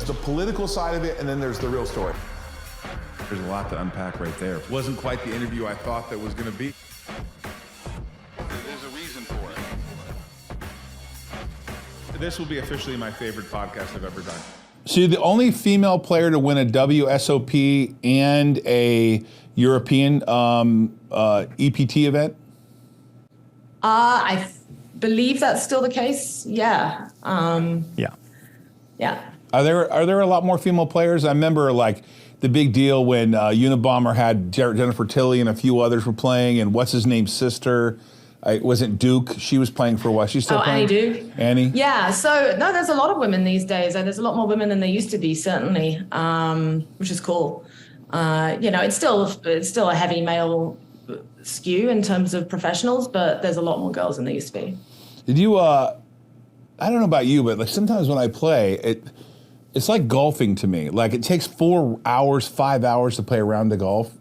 the political side of it, and then there's the real story. There's a lot to unpack right there. Wasn't quite the interview I thought that was going to be. There's a reason for it. This will be officially my favorite podcast I've ever done. So you're the only female player to win a WSOP and a European EPT event? I believe that's still the case. Yeah. Yeah. Are there a lot more female players? I remember like the big deal when Unabomber had Jennifer Tilly and a few others were playing, and what's his name's sister? Wasn't Duke? She was playing for what? She's still playing? Annie Duke. Annie? Yeah, so no, there's a lot of women these days. There's a lot more women than there used to be, certainly, which is cool. It's still a heavy male skew in terms of professionals, but there's a lot more girls than there used to be. Did you, I don't know about you, but like sometimes when I play, it's like golfing to me. Like it takes 4 hours, 5 hours to play a round of golf.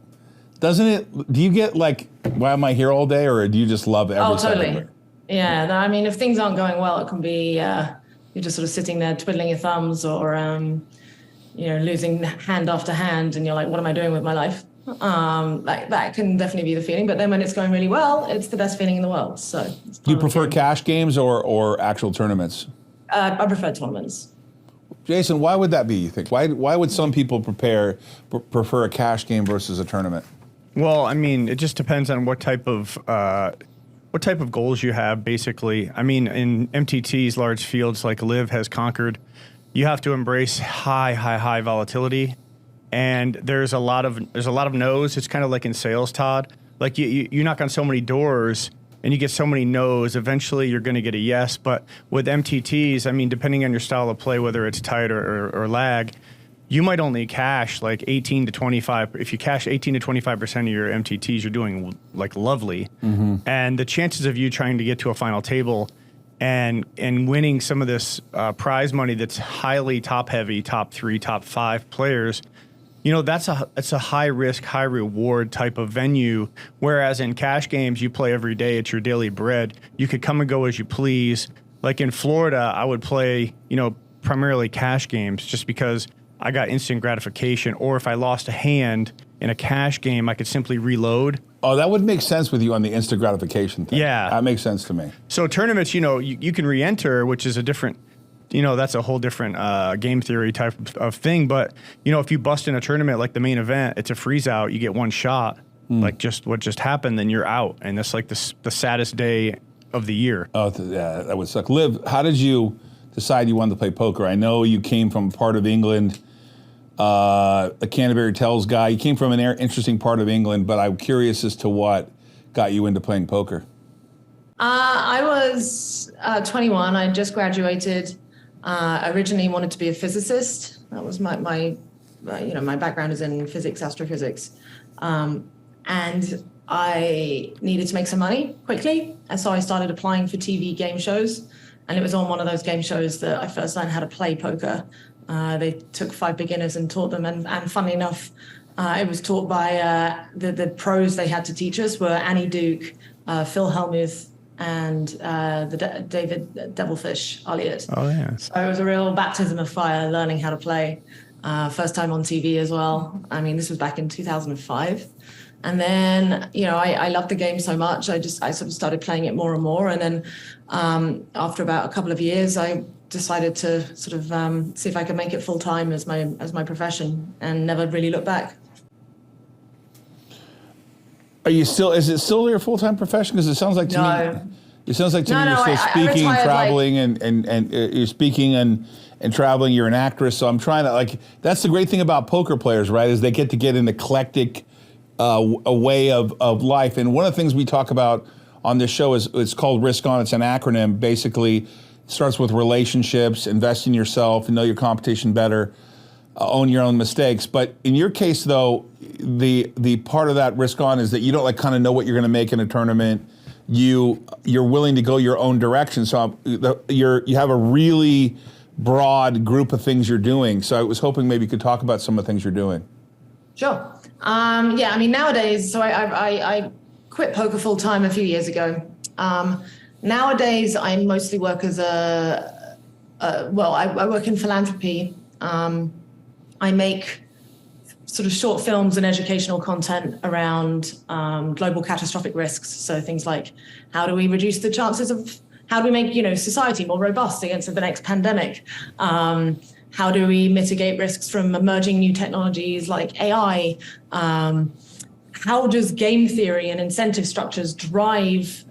Doesn't it? Do you get like, why am I here all day, or do you just love every second? Oh, totally. Yeah, I mean, if things aren't going well, it can be you're just sort of sitting there twiddling your thumbs, or losing hand after hand, and you're like, what am I doing with my life? Like that can definitely be the feeling. But then when it's going really well, it's the best feeling in the world. So, do you prefer cash games or actual tournaments? I prefer tournaments. Jason, why would that be? You think? Why would some people prefer a cash game versus a tournament? Well, I mean, it just depends on what type of goals you have, basically. I mean, in MTT's large fields like Liv has conquered, you have to embrace high volatility, and there's a lot of no's. It's kind of like in sales, Todd. Like you knock on so many doors and you get so many no's. Eventually, you're going to get a yes. But with MTTs, I mean, depending on your style of play, whether it's tight or lag, you might only cash like 18 to 25. If you cash 18 to 25% of your MTTs, you're doing like lovely. Mm-hmm. And the chances of you trying to get to a final table and winning some of this prize money that's highly top heavy, top 3, top 5 players, it's a high risk, high reward type of venue. Whereas in cash games, you play every day. It's your daily bread. You could come and go as you please. Like in Florida, I would play, primarily cash games just because I got instant gratification. Or if I lost a hand in a cash game, I could simply reload. Oh, that would make sense with you on the instant gratification thing. Yeah. That makes sense to me. So tournaments, you can re-enter, which is a different, that's a whole different game theory type of thing. But, if you bust in a tournament like the main event, it's a freeze out. You get one shot, like just what just happened, then you're out. And that's like the saddest day of the year. Oh, yeah, that would suck. Liv, how did you decide you wanted to play poker? I know you came from part of England, a Canterbury Tales guy. You came from an interesting part of England, but I'm curious as to what got you into playing poker. I was 21. I just graduated. Originally wanted to be a physicist. That was my background is in physics, astrophysics, and I needed to make some money quickly, and so I started applying for TV game shows. And it was on one of those game shows that I first learned how to play poker. They took 5 beginners and taught them. And funnily enough, it was taught by the pros they had to teach us were Annie Duke, Phil Hellmuth, and David Devilfish Elliott. Oh, yeah. So it was a real baptism of fire learning how to play. First time on TV as well. I mean, this was back in 2005. And then, I loved the game so much. I sort of started playing it more and more. And then after about a couple of years, I decided to sort of see if I could make it full time as my profession, and never really looked back. Is it still your full-time profession? Because it sounds like to me, you're still speaking, traveling, and you're speaking and traveling. You're an actress. So I'm trying to that's the great thing about poker players, right? Is they get to get an eclectic a way of life. And one of the things we talk about on this show is it's called Risk On. It's an acronym. Basically, it starts with relationships, invest in yourself, know your competition better, own your own mistakes. But in your case, though, the part of that Risk On is that you don't kind of know what you're going to make in a tournament. You're willing to go your own direction. So you have a really broad group of things you're doing. So I was hoping maybe you could talk about some of the things you're doing. Sure. Nowadays, so I quit poker full time a few years ago. Nowadays, I mostly work as I work in philanthropy. I make sort of short films and educational content around global catastrophic risks. So things like, how do we reduce the chances of, how do we make, society more robust against the next pandemic? How do we mitigate risks from emerging new technologies like AI? How does game theory and incentive structures drive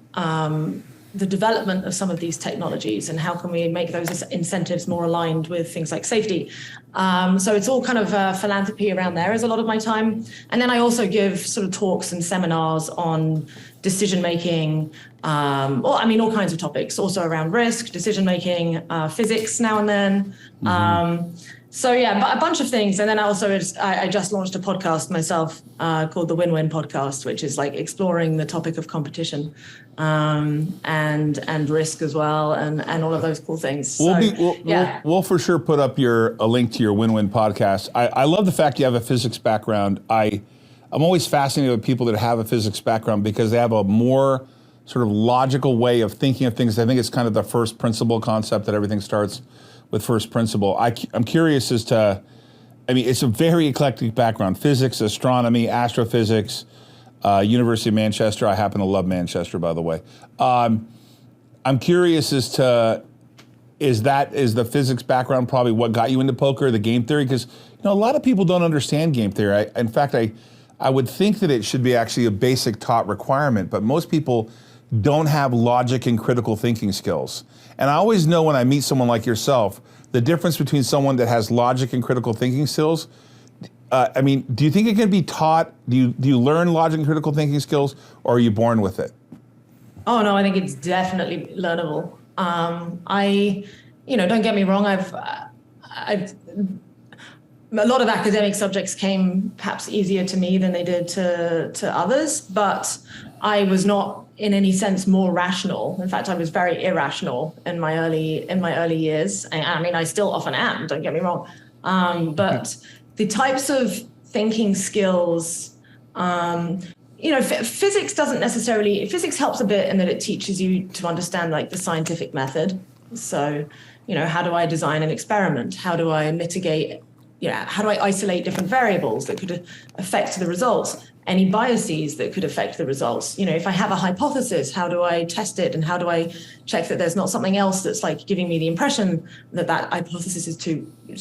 the development of some of these technologies, and how can we make those incentives more aligned with things like safety? So it's all kind of philanthropy around there is a lot of my time. And then I also give sort of talks and seminars on decision-making, all kinds of topics, also around risk, decision-making, physics now and then. So yeah, a bunch of things. And then I just launched a podcast myself called the Win-Win Podcast, which is like exploring the topic of competition and risk as well, and all of those cool things. We'll for sure put up a link to your Win-Win Podcast. I love the fact you have a physics background. I'm always fascinated with people that have a physics background because they have a more sort of logical way of thinking of things. I think it's kind of the first principle concept that everything starts with first principle. I'm curious as to, it's a very eclectic background: physics, astronomy, astrophysics, University of Manchester. I happen to love Manchester, by the way. I'm curious as to, is the physics background probably what got you into poker, the game theory? Because a lot of people don't understand game theory. In fact, I would think that it should be actually a basic taught requirement, but most people don't have logic and critical thinking skills. And I always know when I meet someone like yourself, the difference between someone that has logic and critical thinking skills. Do you think it can be taught? Do you learn logic and critical thinking skills, or are you born with it? Oh no, I think it's definitely learnable. Don't get me wrong. I've a lot of academic subjects came perhaps easier to me than they did to others, but I was not in any sense more rational. In fact, I was very irrational in my early years. I still often am, don't get me wrong. But the types of thinking skills, physics helps a bit in that it teaches you to understand like the scientific method. So, how do I design an experiment? How do I mitigate, how do I isolate different variables that could affect the results? Any biases that could affect the results? If I have a hypothesis, how do I test it? And how do I check that there's not something else that's like giving me the impression that hypothesis is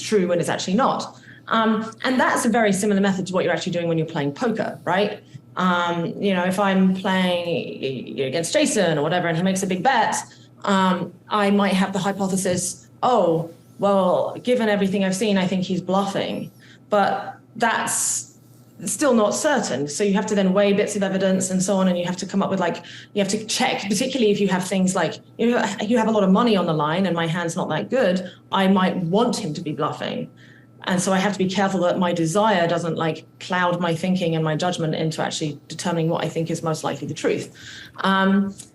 true when it's actually not? And that's a very similar method to what you're actually doing when you're playing poker, right? If I'm playing against Jason or whatever, and he makes a big bet, I might have the hypothesis, oh, well, given everything I've seen, I think he's bluffing. But that's still not certain. So you have to then weigh bits of evidence and so on, and you have to come up with you have to check, particularly if you have things like, you have a lot of money on the line and my hand's not that good, I might want him to be bluffing. And so I have to be careful that my desire doesn't cloud my thinking and my judgment into actually determining what I think is most likely the truth.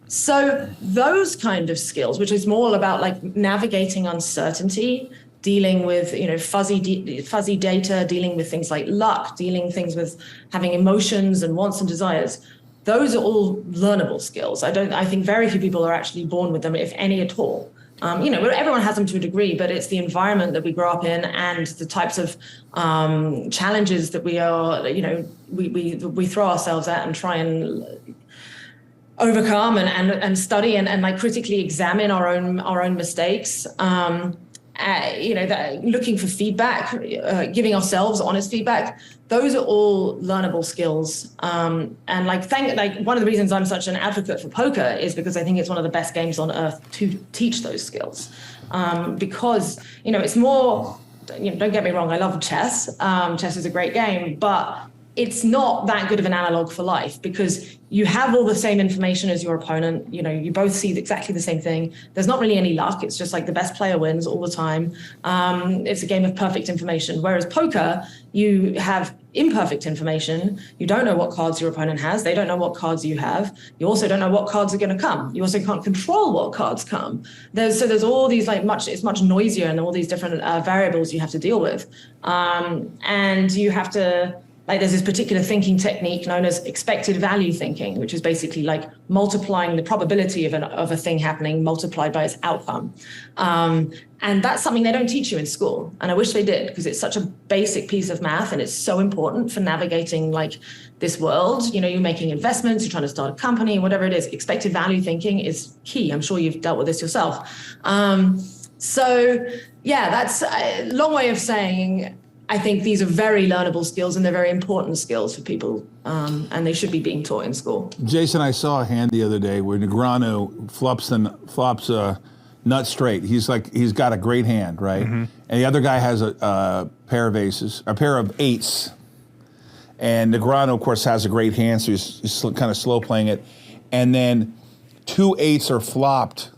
So those kind of skills, which is more about navigating uncertainty, dealing with fuzzy data, dealing with things like luck, dealing things with having emotions and wants and desires, those are all learnable skills. I think very few people are actually born with them, if any at all. Everyone has them to a degree, but it's the environment that we grow up in and the types of challenges that we are, we throw ourselves at and try and overcome and study and critically examine our own mistakes. Looking for feedback, giving ourselves honest feedback. Those are all learnable skills. And one of the reasons I'm such an advocate for poker is because I think it's one of the best games on earth to teach those skills. Because, it's more, don't get me wrong, I love chess. Chess is a great game, but it's not that good of an analog for life because you have all the same information as your opponent. You both see exactly the same thing. There's not really any luck. It's just the best player wins all the time. It's a game of perfect information. Whereas poker, you have imperfect information. You don't know what cards your opponent has. They don't know what cards you have. You also don't know what cards are going to come. You also can't control what cards come. There's all these it's much noisier and all these different variables you have to deal with. And you have to like there's this particular thinking technique known as expected value thinking, which is basically like multiplying the probability of a thing happening multiplied by its outcome. And that's something they don't teach you in school. And I wish they did, because it's such a basic piece of math and it's so important for navigating like this world. You know, you're making investments, you're trying to start a company, whatever it is. Expected value thinking is key. I'm sure you've dealt with this yourself. So yeah, that's a long way of saying I think these are very learnable skills and they're very important skills for people, and they should be being taught in school. Jason, I saw a hand the other day where Negreanu flops a nut straight. He's got a great hand, right? Mm-hmm. And the other guy has a pair of aces, a pair of eights. And Negreanu, of course, has a great hand, so he's kind of slow playing it. And then 2 eights are flopped,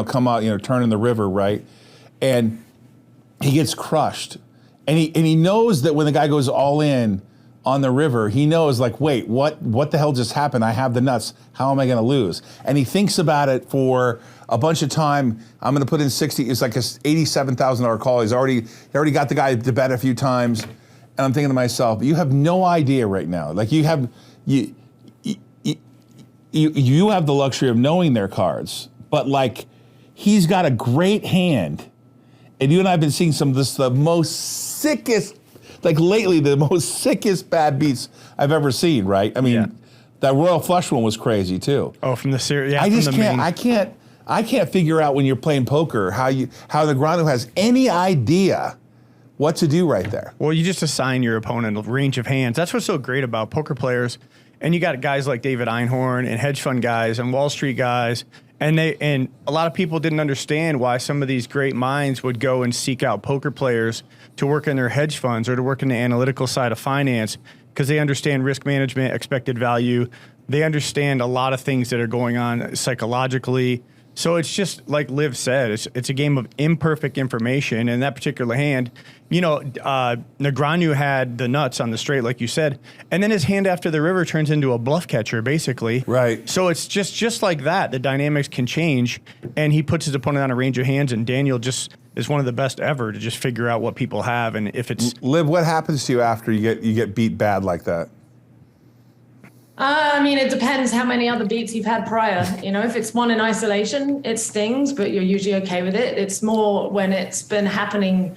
come out, turn in the river, right? And he gets crushed. And he knows that when the guy goes all in on the river, he knows like, wait, what the hell just happened? I have the nuts. How am I going to lose? And he thinks about it for a bunch of time. I'm going to put in 60. It's like a $87,000 call. He already got the guy to bet a few times. And I'm thinking to myself, you have no idea right now. Like you have the luxury of knowing their cards, but like he's got a great hand. And you and I have been seeing the most sickest, like lately, the most sickest bad beats I've ever seen, right? I mean, that Royal Flush one was crazy too. Oh, from the series, yeah. I can't figure out when you're playing poker how Negreanu has any idea what to do right there. Well, you just assign your opponent a range of hands. That's what's so great about poker players. And you got guys like David Einhorn and hedge fund guys and Wall Street guys. And a lot of people didn't understand why some of these great minds would go and seek out poker players to work in their hedge funds or to work in the analytical side of finance, because they understand risk management, expected value. They understand a lot of things that are going on psychologically. So it's just like Liv said, it's a game of imperfect information. And that particular hand, Negreanu had the nuts on the straight, like you said, and then his hand after the river turns into a bluff catcher, basically. Right. So it's just like that. The dynamics can change, and he puts his opponent on a range of hands, and Daniel just is one of the best ever to just figure out what people have, and if it's... Liv, what happens to you after you get beat bad like that? I mean, it depends how many other beats you've had prior. If it's one in isolation, it stings, but you're usually okay with it. It's more when it's been happening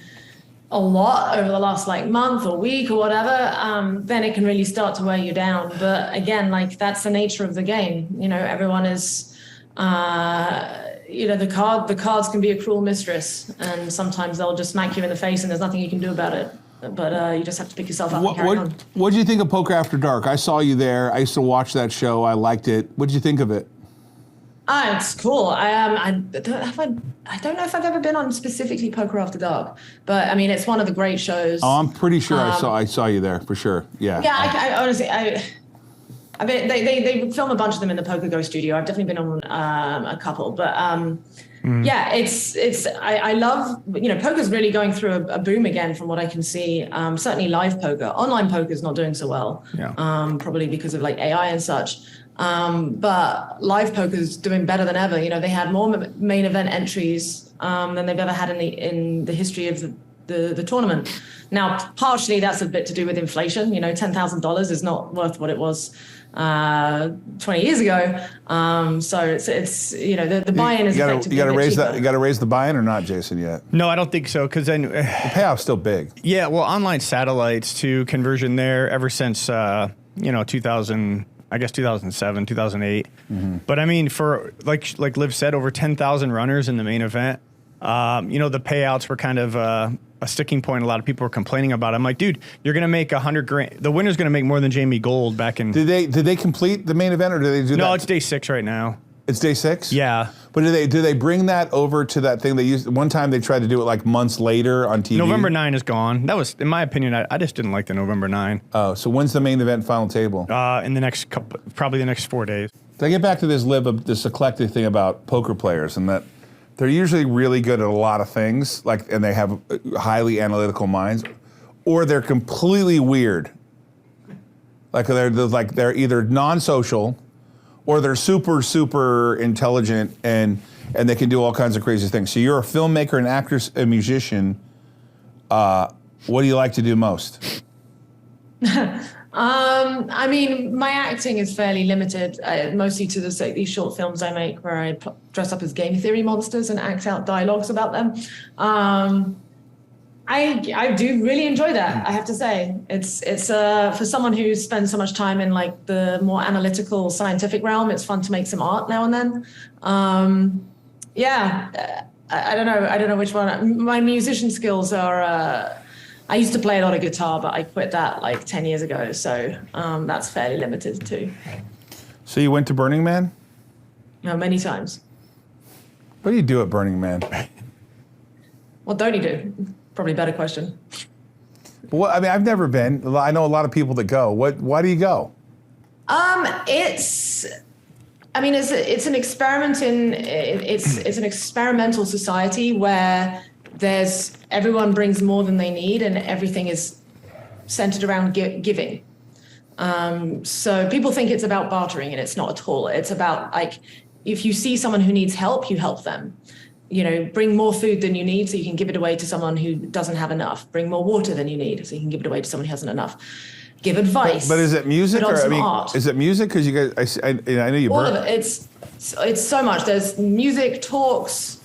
a lot over the last month or week or whatever, then it can really start to wear you down. But again, that's the nature of the game. Everyone is, the cards can be a cruel mistress, and sometimes they'll just smack you in the face and there's nothing you can do about it. But you just have to pick yourself up and carry on. What did you think of Poker After Dark? I saw you there. I used to watch that show. I liked it. What did you think of it? It's cool. I don't know if I've ever been on specifically Poker After Dark, but I mean, it's one of the great shows. Oh, I'm pretty sure I saw you there for sure. Yeah. Yeah, I honestly, I mean, they film a bunch of them in the Poker Go studio. I've definitely been on a couple, but yeah, I love, poker's really going through a boom again from what I can see. Certainly live poker. Online poker is not doing so well, probably because of AI and such. But live poker is doing better than ever. They had more main event entries than they've ever had in the history of the tournament. Now, partially that's a bit to do with inflation. $10,000 is not worth what it was 20 years ago. So it's the buy-in is effectively you got to raise the buy-in or not, Jason, yet? No, I don't think so, because then the payoff's still big. Yeah, well, online satellites to conversion there ever since 2000. I guess 2007, 2008. Mm-hmm. But I mean, for like Liv said, over 10,000 runners in the main event. The payouts were kind of a sticking point. A lot of people were complaining about it. I'm like, dude, you're going to make $100,000. The winner's going to make more than Jamie Gold back in. Did they complete the main event, or do they do that? No, it's day 6 right now. It's day 6? Yeah. But do they bring that over to that thing they used? One time they tried to do it months later on TV. November 9 is gone. That was, in my opinion, I just didn't like the November 9. Oh, so when's the main event final table? In the next probably the next 4 days. So I get back to this this eclectic thing about poker players, and that they're usually really good at a lot of things, and they have highly analytical minds, or they're completely weird. They're either non-social, or they're super, super intelligent and they can do all kinds of crazy things. So you're a filmmaker, an actress, a musician. What do you like to do most? I mean, my acting is fairly limited, mostly to these short films I make where I dress up as game theory monsters and act out dialogues about them. I do really enjoy that, I have to say. It's for someone who spends so much time in like the more analytical scientific realm, it's fun to make some art now and then. I don't know which one. My musician skills are, I used to play a lot of guitar, but I quit that like 10 years ago. So that's fairly limited too. So you went to Burning Man? No, many times. What do you do at Burning Man? What don't you do? Probably a better question. Well, I mean, I've never been. I know a lot of people that go. Why do you go? It's an experiment it's an experimental society where everyone brings more than they need and everything is centered around giving. So people think it's about bartering and it's not at all. It's about like, if you see someone who needs help, you help them. You know, bring more food than you need so you can give it away to someone who doesn't have enough. Bring more water than you need so you can give it away to someone who hasn't enough. Give advice. But is it music or art. Is it music? Because you guys, I know you. All of it. It's so much. There's music, talks,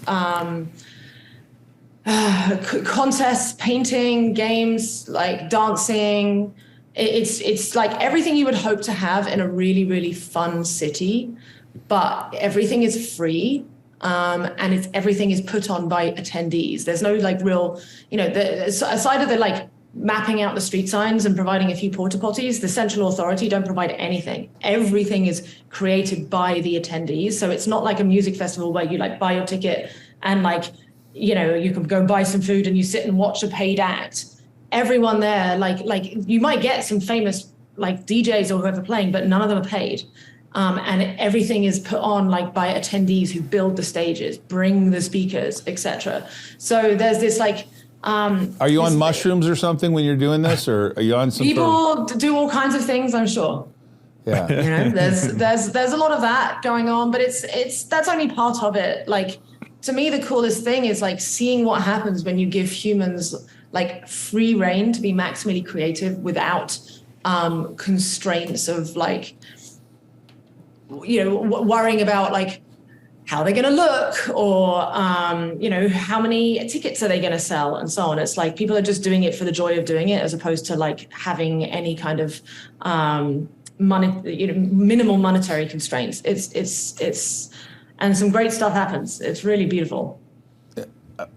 contests, painting, games, like dancing. It's like everything you would hope to have in a really, really fun city, but everything is free. And everything is put on by attendees. There's no like real, aside of the like mapping out the street signs and providing a few porta potties, the central authority don't provide anything. Everything is created by the attendees. So it's not like a music festival where you like buy your ticket and like, you can go and buy some food and you sit and watch a paid act. Everyone there, like you might get some famous like DJs or whoever playing, but none of them are paid. And everything is put on like by attendees who build the stages, bring the speakers, etc. So there's this like. Are you on mushrooms or something when you're doing this, or are you on some? People do all kinds of things, I'm sure. Yeah. There's a lot of that going on, but that's only part of it. Like to me, the coolest thing is like seeing what happens when you give humans like free reign to be maximally creative without constraints of like. Worrying about like how they're going to look or, how many tickets are they going to sell and so on. It's like people are just doing it for the joy of doing it as opposed to like having any kind of minimal monetary constraints. It's and some great stuff happens. It's really beautiful.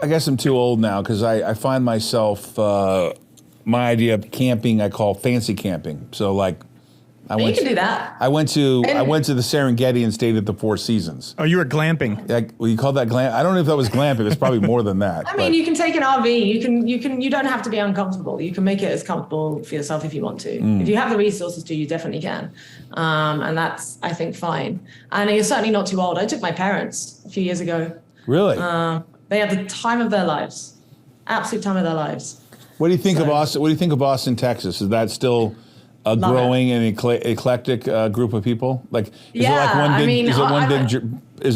I guess I'm too old now because I find myself, my idea of camping, I call fancy camping. So like, you can do that. I went to the Serengeti and stayed at the Four Seasons. Oh, you were glamping. Well, you call that glamp? I don't know if that was glamping. It's probably more than that. I mean, you can take an RV. You don't have to be uncomfortable. You can make it as comfortable for yourself if you want to. If you have the resources to, you definitely can. And that's, I think, fine. And you're certainly not too old. I took my parents a few years ago. Really? They had the time of their lives. Absolute time of their lives. What do you think of Austin? What do you think of Austin, Texas? Is that still a growing and eclectic group of people? Like, is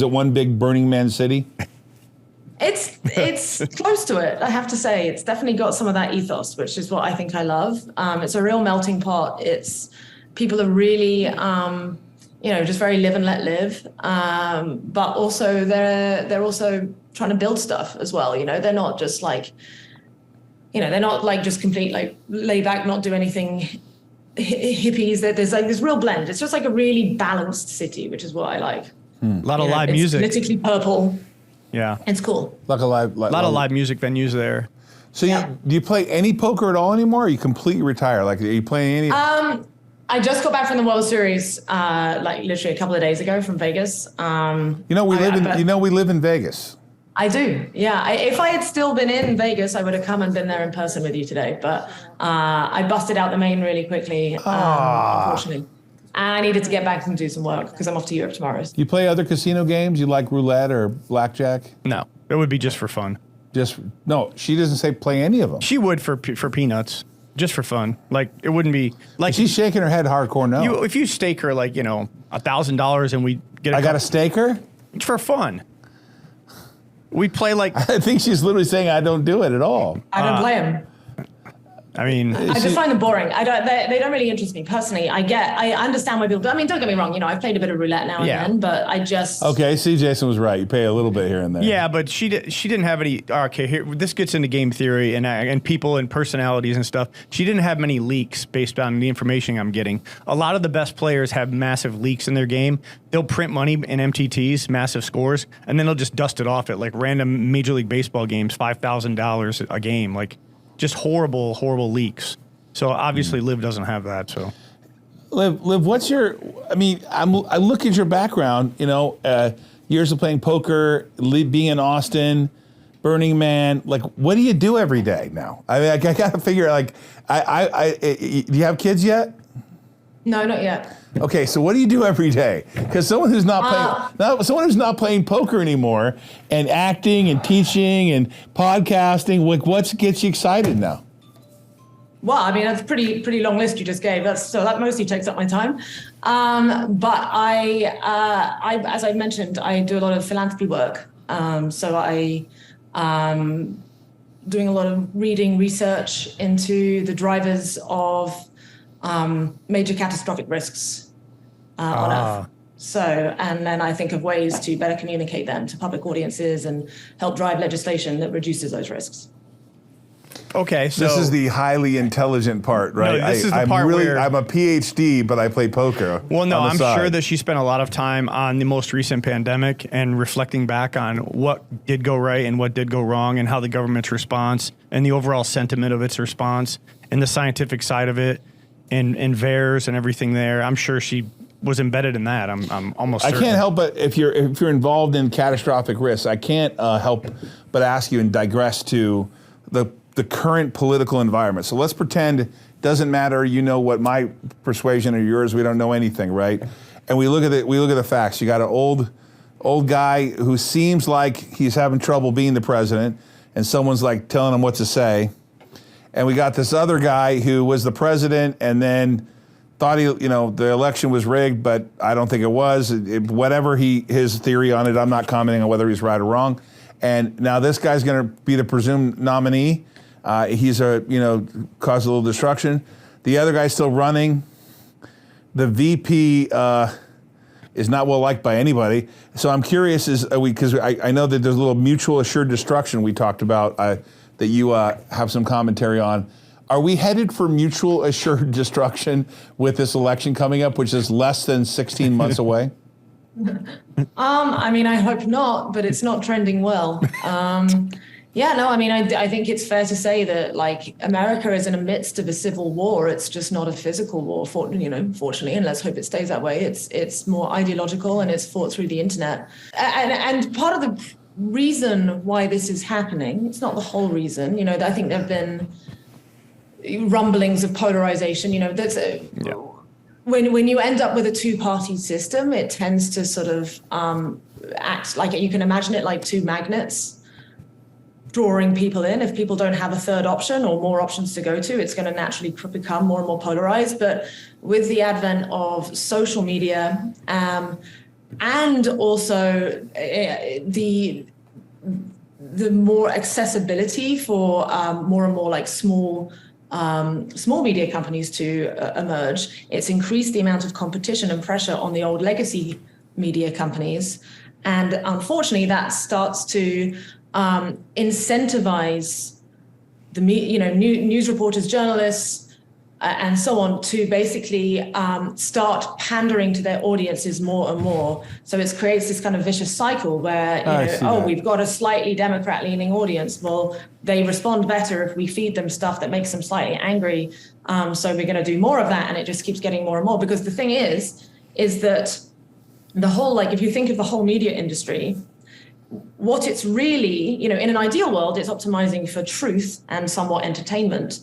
it one big Burning Man city? It's close to it, I have to say. It's definitely got some of that ethos, which is what I think I love. It's a real melting pot. People are really, just very live and let live. But also they're also trying to build stuff as well. They're not just like, they're not like just complete like lay back, not do anything. Hippies, there's like this real blend. It's just like a really balanced city, which is what I like. A lot of live music. It's politically purple. Yeah. It's cool. A lot of live music venues there. So do you play any poker at all anymore? Or are you completely retired? Like, are you playing any? I just got back from the World Series, like literally a couple of days ago from Vegas. We live in Vegas. I do, yeah. If I had still been in Vegas, I would have come and been there in person with you today. But I busted out the main really quickly, unfortunately. And I needed to get back and do some work because I'm off to Europe tomorrow. You play other casino games? You like roulette or blackjack? No, it would be just for fun. No, she doesn't say play any of them. She would for peanuts, just for fun. Like, it wouldn't be like she's shaking her head hardcore. No, if you stake her like $1,000 and we get, I got to stake her. It's for fun. We play like I think she's literally saying I don't do it at all. I don't play him. I mean, I just find them boring. They don't really interest me personally. I understand why people do. I mean, don't get me wrong. I've played a bit of roulette now and then, but I just. Okay, see, Jason was right. You pay a little bit here and there. Yeah, but she didn't have any. Okay, here this gets into game theory and people and personalities and stuff. She didn't have many leaks based on the information I'm getting. A lot of the best players have massive leaks in their game. They'll print money in MTTs, massive scores, and then they'll just dust it off at like random Major League Baseball games, $5,000 a game, like. Just horrible leaks. So obviously Liv doesn't have that. So, Liv, what's your? I mean, I look at your background. Years of playing poker, being in Austin, Burning Man. Like, what do you do every day now? I mean, I gotta figure. Like, do you have kids yet? No, not yet. Okay, so what do you do every day? Because someone who's not playing poker anymore, and acting and teaching and podcasting, what gets you excited now? Well, I mean, that's a pretty long list you just gave. That mostly takes up my time. But I, as I mentioned, I do a lot of philanthropy work. So I doing a lot of reading, research into the drivers of major catastrophic risks on Earth. So, and then I think of ways to better communicate them to public audiences and help drive legislation that reduces those risks. Okay, so this is the highly intelligent part, right? No, this is the part where I'm a PhD, but I play poker. Well, no, I'm sure that she spent a lot of time on the most recent pandemic and reflecting back on what did go right and what did go wrong, and how the government's response and the overall sentiment of its response and the scientific side of it. And VAERS and everything there. I'm sure she was embedded in that. I'm almost certain. I can't help but if you're involved in catastrophic risks, I can't help but ask you and digress to the current political environment. So let's pretend it doesn't matter. You know what my persuasion or yours. We don't know anything, right? And we look at the facts. You got an old guy who seems like he's having trouble being the president, and someone's like telling him what to say. And we got this other guy who was the president and then thought the election was rigged, but I don't think it was. Whatever his theory on it, I'm not commenting on whether he's right or wrong. And now this guy's going to be the presumed nominee. He's caused a little destruction. The other guy's still running. The VP is not well liked by anybody. So I'm curious, because I know that there's a little mutual assured destruction we talked about. That you have some commentary on. Are we headed for mutual assured destruction with this election coming up, which is less than 16 months away? I mean, I hope not, but it's not trending well. I think it's fair to say that like America is in the midst of a civil war. It's just not a physical war, fortunately, and let's hope it stays that way. It's more ideological and it's fought through the internet. And part of the reason why this is happening, it's not the whole reason, I think there have been rumblings of polarization, when you end up with a two-party system, it tends to sort of act like, you can imagine it like two magnets drawing people in. If people don't have a third option or more options to go to, it's going to naturally become more and more polarized. But with the advent of social media, and also the more accessibility for more and more like small media companies to emerge, it's increased the amount of competition and pressure on the old legacy media companies. And unfortunately, that starts to incentivize the news reporters, journalists, and so on, to basically start pandering to their audiences more and more. So it creates this kind of vicious cycle where, we've got a slightly Democrat-leaning audience. Well, they respond better if we feed them stuff that makes them slightly angry. So we're going to do more of that, and it just keeps getting more and more. Because the thing is that the whole, if you think of the whole media industry, what it's really, in an ideal world, it's optimizing for truth and somewhat entertainment.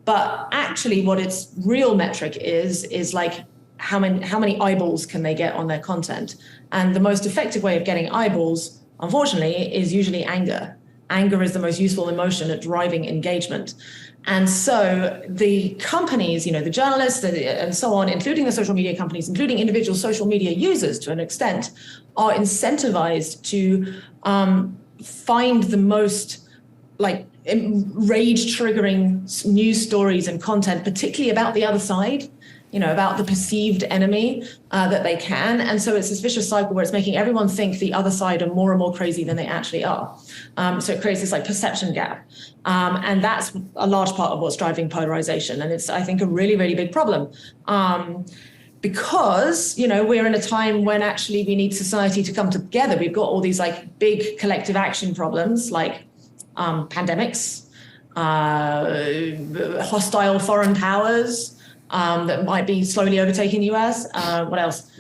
But actually what its real metric is like how many eyeballs can they get on their content. And the most effective way of getting eyeballs, unfortunately, is usually anger. Anger is the most useful emotion at driving engagement. And so the companies, the journalists and so on, including the social media companies, including individual social media users to an extent, are incentivized to find the most rage-triggering news stories and content, particularly about the other side, about the perceived enemy that they can. And so it's this vicious cycle where it's making everyone think the other side are more and more crazy than they actually are. So it creates this perception gap. And that's a large part of what's driving polarization. And it's, I think, a really, really big problem. Because, we're in a time when actually we need society to come together. We've got all these big collective action problems like pandemics, hostile foreign powers, that might be slowly overtaking the US. What else?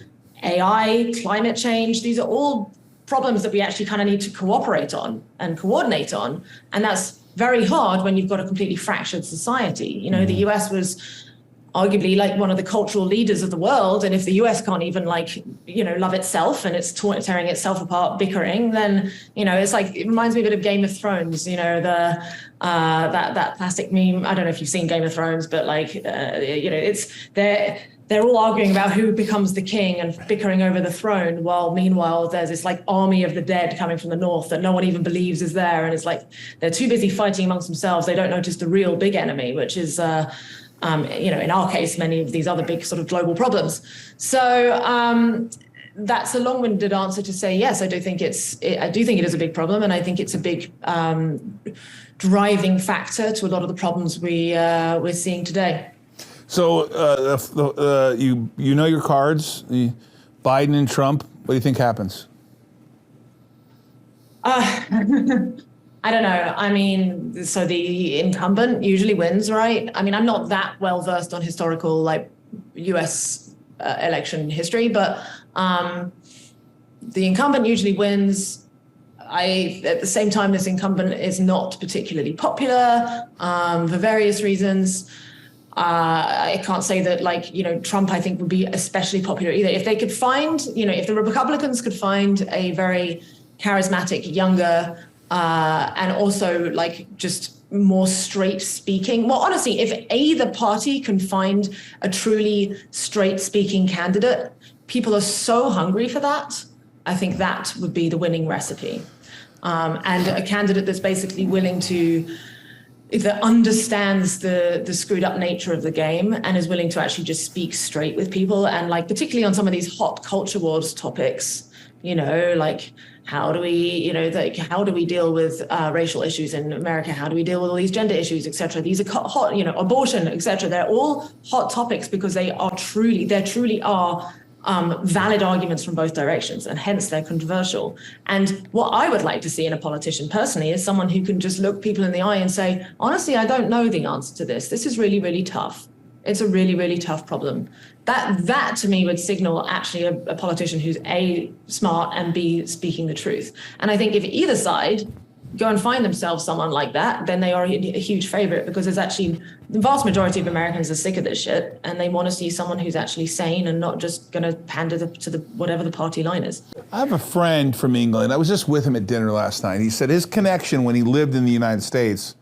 AI, climate change. These are all problems that we actually kind of need to cooperate on and coordinate on. And that's very hard when you've got a completely fractured society. The US was arguably one of the cultural leaders of the world. And if the US can't even love itself and it's tearing itself apart, bickering, then, it's it reminds me a bit of Game of Thrones, that classic meme. I don't know if you've seen Game of Thrones, but it's they're all arguing about who becomes the king and bickering over the throne, while meanwhile there's this army of the dead coming from the north that no one even believes is there. And it's they're too busy fighting amongst themselves. They don't notice the real big enemy, which is in our case, many of these other big sort of global problems. So that's a long-winded answer to say, yes, I do think it is a big problem. And I think it's a big driving factor to a lot of the problems we're seeing today. So you know your cards, Biden and Trump. What do you think happens? I don't know. I mean, so the incumbent usually wins, right? I mean, I'm not that well versed on historical US election history, but the incumbent usually wins. At the same time, this incumbent is not particularly popular for various reasons. I can't say that Trump, I think, would be especially popular either. If they could find, if the Republicans could find a very charismatic, younger, and also just more straight speaking. Well, honestly, if either party can find a truly straight speaking candidate, people are so hungry for that. I think that would be the winning recipe. And a candidate that's basically willing to, that understands the screwed up nature of the game and is willing to actually just speak straight with people. And particularly on some of these hot culture wars topics, how do we, how do we deal with racial issues in America? How do we deal with all these gender issues, et cetera? These are hot, abortion, et cetera. They're all hot topics because there truly are valid arguments from both directions, and hence they're controversial. And what I would like to see in a politician personally is someone who can just look people in the eye and say, honestly, I don't know the answer to this. This is really, really tough. It's a really, really tough problem. That to me would signal actually a politician who's A, smart, and B, speaking the truth. And I think if either side go and find themselves someone like that, then they are a huge favorite, because there's actually the vast majority of Americans are sick of this shit and they want to see someone who's actually sane and not just going to pander to the whatever the party line is. I have a friend from England. I was just with him at dinner last night. He said his connection when he lived in the United States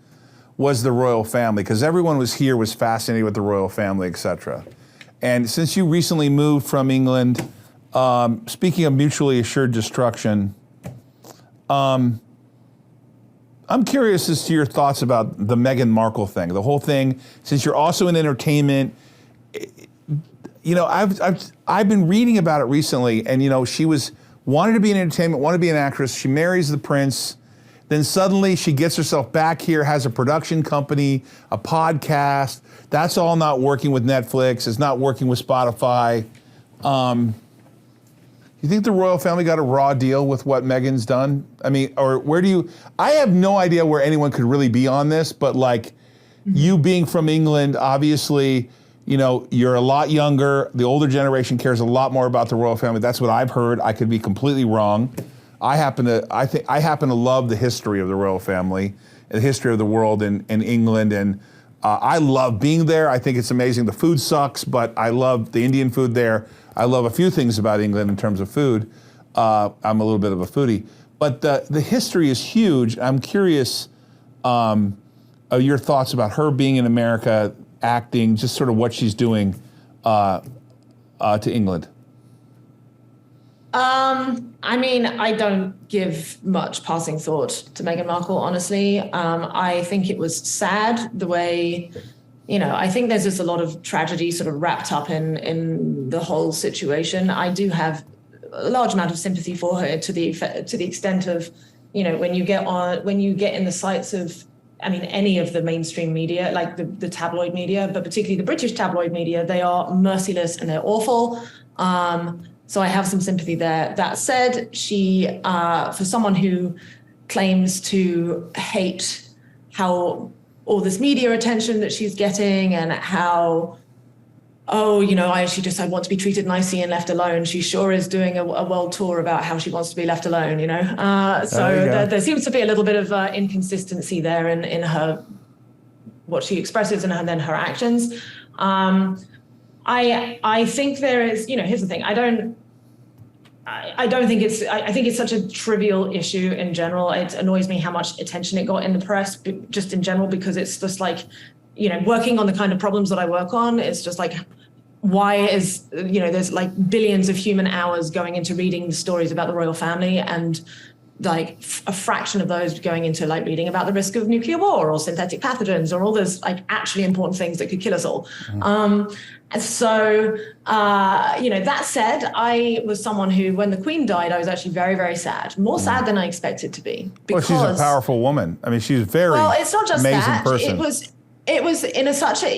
was the royal family, because everyone was fascinated with the royal family, etc. And since you recently moved from England, speaking of mutually assured destruction, I'm curious as to your thoughts about the Meghan Markle thing, the whole thing. Since you're also in entertainment, I've been reading about it recently, and she wanted to be in entertainment, wanted to be an actress. She marries the prince. Then suddenly she gets herself back here, has a production company, a podcast. That's all not working with Netflix. It's not working with Spotify. You think the royal family got a raw deal with what Meghan's done? I mean, or I have no idea where anyone could really be on this, but you being from England, obviously, you're a lot younger. The older generation cares a lot more about the royal family. That's what I've heard. I could be completely wrong. I happen to love the history of the royal family, and the history of the world in England, and I love being there. I think it's amazing. The food sucks, but I love the Indian food there. I love a few things about England in terms of food. I'm a little bit of a foodie, but the history is huge. I'm curious of your thoughts about her being in America, acting, just sort of what she's doing to England. I mean, I don't give much passing thought to Meghan Markle, honestly. I think it was sad the way, I think there's just a lot of tragedy sort of wrapped up in the whole situation. I do have a large amount of sympathy for her to the extent of, when you get in the sights of, any of the mainstream media, like the tabloid media, but particularly the British tabloid media, they are merciless and they're awful. So I have some sympathy there. That said, she, for someone who claims to hate how all this media attention that she's getting and how, I want to be treated nicely and left alone. She sure is doing a world tour about how she wants to be left alone, So there seems to be a little bit of inconsistency there in her, what she expresses and then her actions. I think there is, here's the thing. I think it's such a trivial issue in general. It annoys me how much attention it got in the press, just in general, because it's just like, working on the kind of problems that I work on, it's just like, why is, there's like billions of human hours going into reading the stories about the royal family, and like a fraction of those going into like reading about the risk of nuclear war or synthetic pathogens or all those like actually important things that could kill us all. And so, that said, I was someone who, when the Queen died, I was actually very, very sad, more sad than I expected to be. Because, well, she's a powerful woman. She's very it's not just amazing that. Person. It was in such a,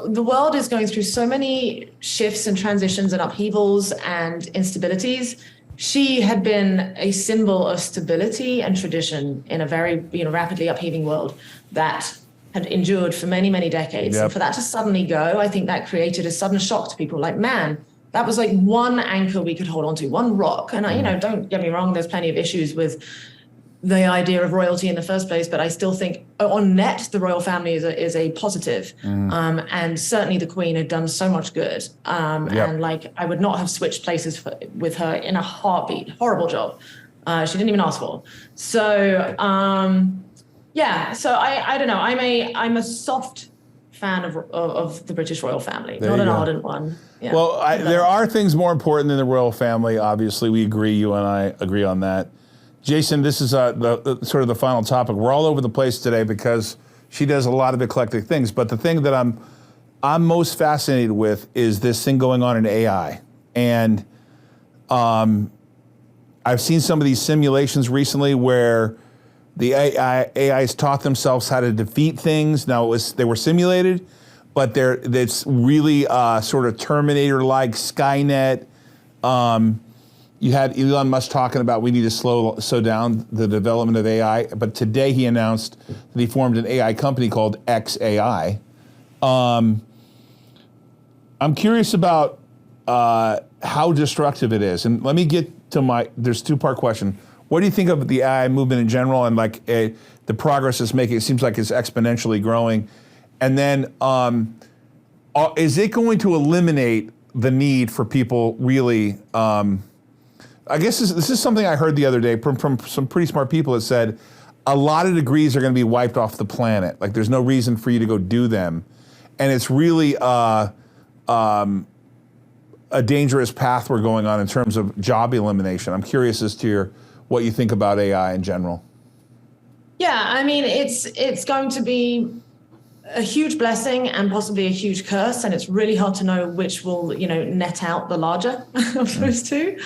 the world is going through so many shifts and transitions and upheavals and instabilities. She had been a symbol of stability and tradition in a very, rapidly upheaving world that had endured for many, many decades. Yep. And for that to suddenly go, I think that created a sudden shock to people. Like, man, that was like one anchor we could hold on to, one rock. And don't get me wrong, there's plenty of issues with the idea of royalty in the first place, but I still think on net, the royal family is a positive. And certainly the Queen had done so much good. And like, I would not have switched places with her in a heartbeat. Horrible job. She didn't even ask for. So, so I don't know. I'm a soft fan of the British royal family, not an ardent one. Yeah. Well, there are things more important than the royal family. Obviously, we agree. You and I agree on that. Jason, this is the sort of the final topic. We're all over the place today because she does a lot of eclectic things. But the thing that I'm most fascinated with is this thing going on in AI. And I've seen some of these simulations recently where the AIs taught themselves how to defeat things. Now, they were simulated, but it's really sort of Terminator-like, Skynet. You had Elon Musk talking about we need to slow down the development of AI, but today he announced that he formed an AI company called XAI. I'm curious about how destructive it is, and let me get to there's a two-part question. What do you think of the AI movement in general and like the progress it's making? It seems like it's exponentially growing. And then is it going to eliminate the need for people really, I guess this is something I heard the other day from some pretty smart people that said a lot of degrees are going to be wiped off the planet. Like there's no reason for you to go do them. And it's really a dangerous path we're going on in terms of job elimination. I'm curious as to what you think about AI in general. Yeah, it's going to be a huge blessing and possibly a huge curse, and it's really hard to know which will, net out the larger of those two.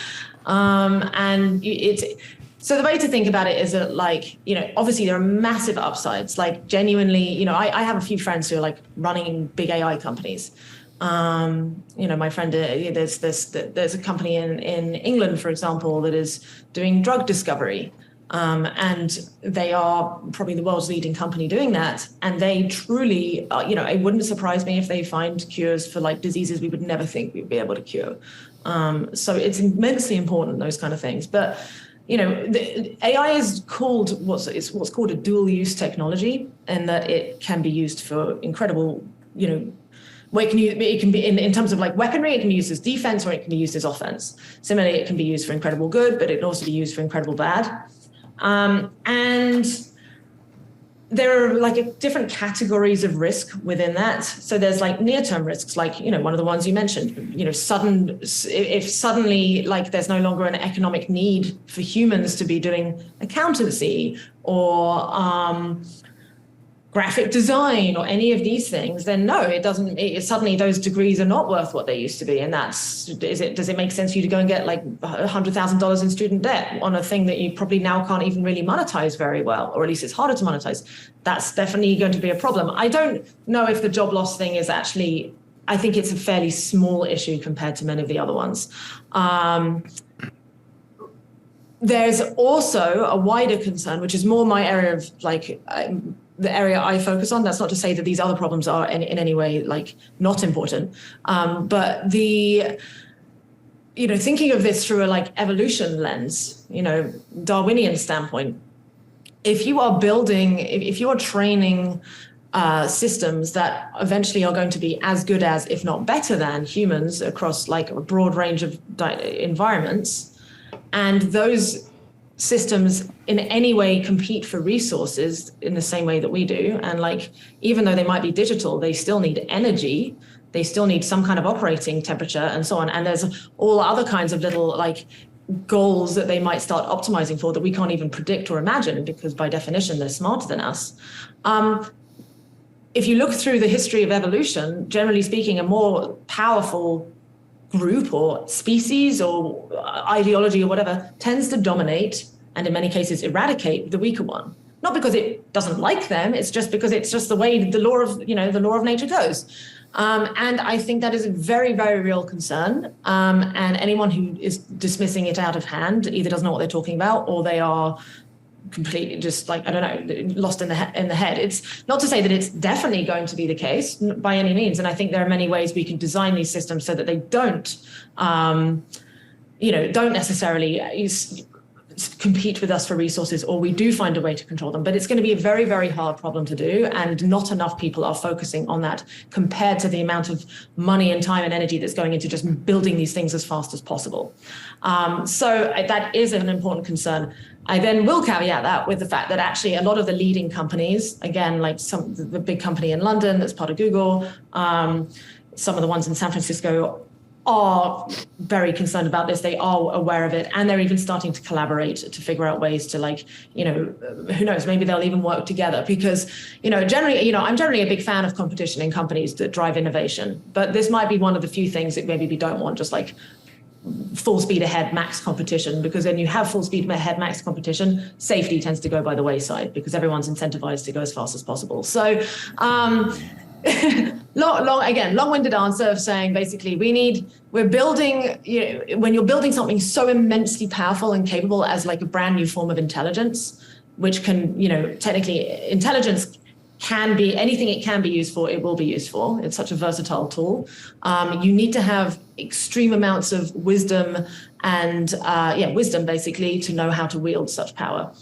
So the way to think about it is that, like, obviously there are massive upsides. Like genuinely, I have a few friends who are like running big AI companies. My friend, there's a company in England, for example, that is doing drug discovery. And they are probably the world's leading company doing that. And they truly, it wouldn't surprise me if they find cures for like diseases we would never think we'd be able to cure. So it's immensely important, those kind of things. But, the AI is called what's called a dual use technology, and that it can be used for incredible, it can be in terms of like weaponry, it can be used as defense or it can be used as offense. Similarly, it can be used for incredible good, but it can also be used for incredible bad. And there are like different categories of risk within that. So there's like near-term risks, like, one of the ones you mentioned, if suddenly like there's no longer an economic need for humans to be doing accountancy or graphic design or any of these things, then no, it doesn't. Suddenly those degrees are not worth what they used to be. And does it make sense for you to go and get like $100,000 in student debt on a thing that you probably now can't even really monetize very well, or at least it's harder to monetize? That's definitely going to be a problem. I don't know if the job loss thing is actually, I think it's a fairly small issue compared to many of the other ones. There's also a wider concern, which is more my area of like, the area I focus on. That's not to say that these other problems are in any way like not important, but thinking of this through a like evolution lens, Darwinian standpoint, if you are training systems that eventually are going to be as good as, if not better than, humans across like a broad range of environments, and those systems in any way compete for resources in the same way that we do. And like, even though they might be digital, they still need energy. They still need some kind of operating temperature and so on. And there's all other kinds of little like goals that they might start optimizing for that we can't even predict or imagine, because by definition, they're smarter than us. If you look through the history of evolution, generally speaking, a more powerful group or species or ideology or whatever tends to dominate and in many cases eradicate the weaker one. Not because it doesn't like them, it's just because it's just the way the law of nature goes. And I think that is a very, very real concern. And anyone who is dismissing it out of hand either doesn't know what they're talking about, or they are completely just like, I don't know, lost in the head. It's not to say that it's definitely going to be the case by any means. And I think there are many ways we can design these systems so that they don't necessarily compete with us for resources, or we do find a way to control them. But it's going to be a very, very hard problem to do. And not enough people are focusing on that compared to the amount of money and time and energy that's going into just building these things as fast as possible. So that is an important concern. I then will caveat that with the fact that actually a lot of the leading companies, again, like the big company in London that's part of Google, some of the ones in San Francisco are very concerned about this. They are aware of it, and they're even starting to collaborate to figure out ways to who knows, maybe they'll even work together, because, generally, I'm generally a big fan of competition in companies that drive innovation, but this might be one of the few things that maybe we don't want, just like full speed ahead, max competition, because when you have full speed ahead, max competition, safety tends to go by the wayside because everyone's incentivized to go as fast as possible. So, long-winded answer of saying basically we're building, when you're building something so immensely powerful and capable as like a brand new form of intelligence, which can, technically intelligence can be anything it can be used for, it will be used for. It's such a versatile tool. You need to have extreme amounts of wisdom and wisdom basically to know how to wield such power.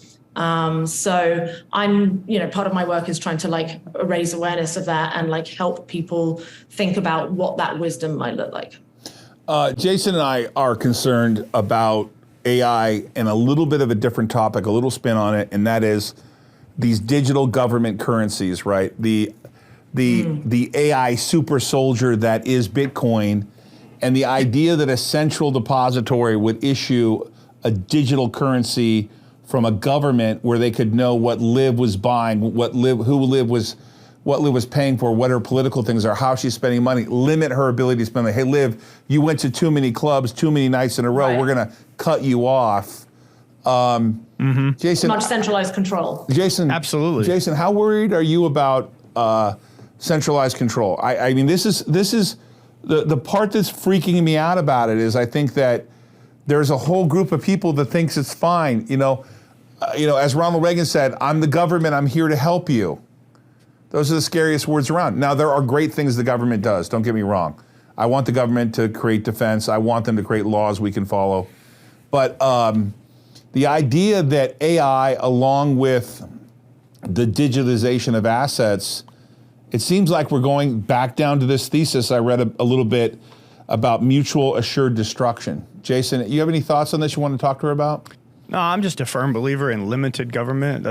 So I'm, part of my work is trying to like raise awareness of that and like help people think about what that wisdom might look like. Jason and I are concerned about AI and a little bit of a different topic, a little spin on it, and that is these digital government currencies, right? The AI super soldier that is Bitcoin, and the idea that a central depository would issue a digital currency from a government where they could know what Liv was buying, what Liv was paying for, what her political things are, how she's spending money, limit her ability to spend money. Hey, Liv, you went to too many clubs, too many nights in a row. Right. We're going to cut you off. Jason, much centralized control. Jason, absolutely. Jason, how worried are you about centralized control? I mean, this is the part that's freaking me out about it is I think that there's a whole group of people that thinks it's fine. As Ronald Reagan said, "I'm the government. I'm here to help you." Those are the scariest words around. Now, there are great things the government does. Don't get me wrong. I want the government to create defense. I want them to create laws we can follow. But the idea that AI, along with the digitalization of assets, it seems like we're going back down to this thesis I read a little bit about mutual assured destruction. Jason, you have any thoughts on this you want to talk to her about? No, I'm just a firm believer in limited government.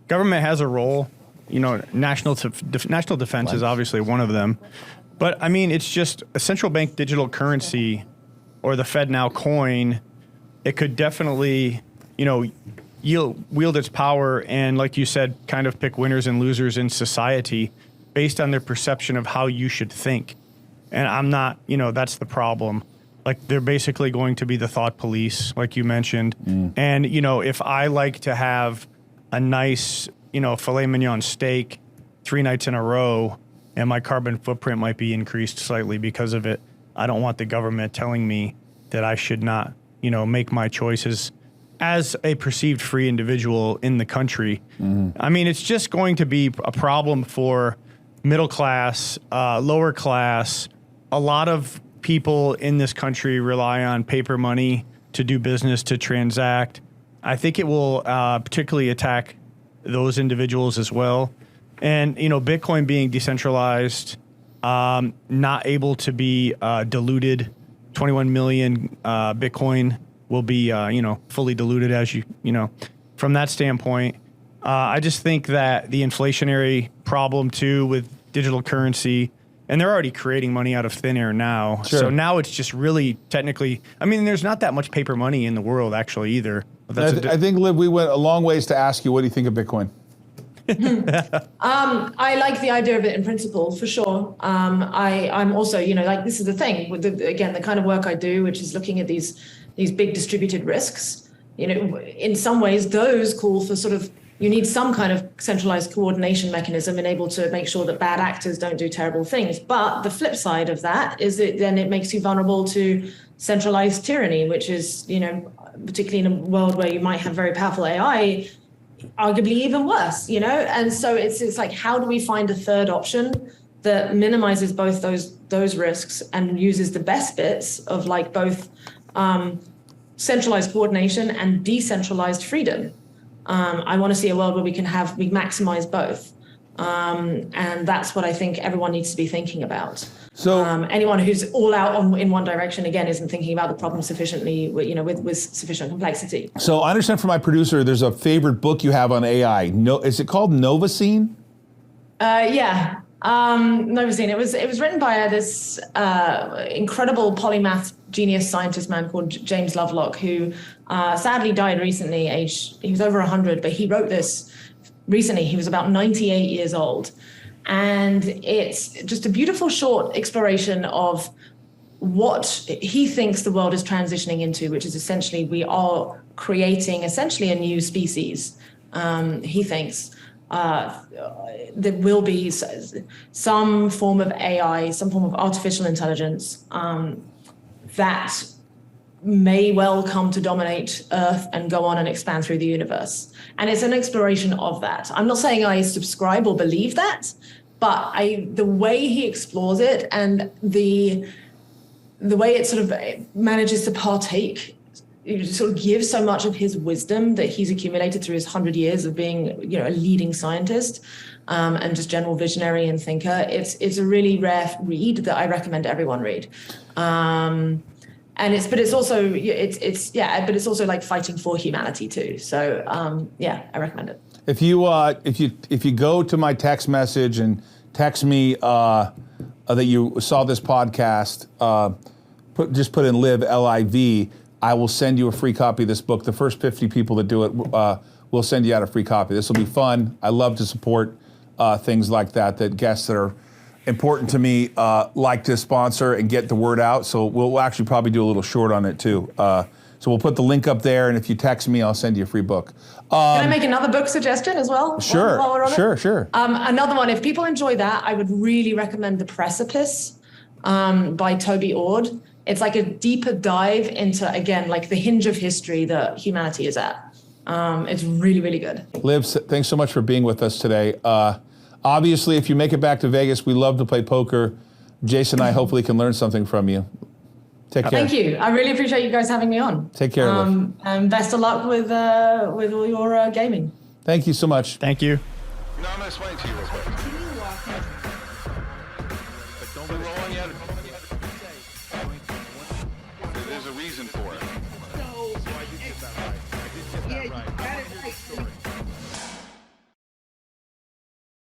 Government has a role. national defense is obviously one of them. But I mean, it's just a central bank digital currency or the FedNow coin. It could definitely, wield its power and, like you said, kind of pick winners and losers in society based on their perception of how you should think. And I'm not, that's the problem. Like, they're basically going to be the thought police, like you mentioned. And, if I like to have a nice, filet mignon steak 3 nights in a row, and my carbon footprint might be increased slightly because of it, I don't want the government telling me that I should not, make my choices as a perceived free individual in the country. I mean, it's just going to be a problem for middle class, lower class. A lot of people in this country rely on paper money to do business, to transact. I think it will particularly attack those individuals as well. And, Bitcoin being decentralized, not able to be diluted, 21 million Bitcoin will be, fully diluted as from that standpoint. I just think that the inflationary problem, too, with digital currency, and they're already creating money out of thin air now. Sure. So now it's just really technically, I mean, there's not that much paper money in the world, actually, either. But I think, Liv, we went a long ways to ask you, what do you think of Bitcoin? I like the idea of it in principle, for sure. I'm also, this is the thing with the kind of work I do, which is looking at these big distributed risks. In some ways, those call for you need some kind of centralized coordination mechanism and able to make sure that bad actors don't do terrible things. But the flip side of that is that then it makes you vulnerable to centralized tyranny, which is, particularly in a world where you might have very powerful AI, arguably even worse, And so it's like, how do we find a third option that minimizes both those risks and uses the best bits of both centralized coordination and decentralized freedom? I want to see a world where we maximize both. And that's what I think everyone needs to be thinking about. So anyone who's all out in one direction, again, isn't thinking about the problem sufficiently, with sufficient complexity. So I understand from my producer, there's a favorite book you have on AI. Is it called Novacene? Yeah. Novacene. It was written by this incredible polymath genius scientist man called James Lovelock, who sadly died recently. He was over 100, but he wrote this recently. He was about 98 years old. And it's just a beautiful short exploration of what he thinks the world is transitioning into, which is essentially we are creating essentially a new species. He thinks there will be some form of AI, some form of artificial intelligence that may well come to dominate Earth and go on and expand through the universe. And it's an exploration of that. I'm not saying I subscribe or believe that, but the way he explores it and the way it manages to partake, it gives so much of his wisdom that he's accumulated through his 100 years of being, a leading scientist and just general visionary and thinker. It's a really rare read that I recommend everyone read. But it's also like fighting for humanity too. So I recommend it. If you go to my text message and text me that you saw this podcast, just put in Liv, Liv. I will send you a free copy of this book. The first 50 people that do it, we'll send you out a free copy. This will be fun. I love to support things like that guests that are important to me like to sponsor and get the word out. So we'll actually probably do a little short on it too. So we'll put the link up there, and if you text me, I'll send you a free book. Can I make another book suggestion as well? Sure, while we're on it? Sure. Another one, if people enjoy that, I would really recommend The Precipice by Toby Ault. It's like a deeper dive into, again, like the hinge of history that humanity is at. It's really, really good. Liv, thanks so much for being with us today. Obviously, if you make it back to Vegas, we love to play poker. Jason and I hopefully can learn something from you. Take care. Thank you. I really appreciate you guys having me on. Take care, Liv. And best of luck with all your gaming. Thank you so much. Thank you. I'm going to explain to you real quick. But don't be rolling yet. There's a reason for it.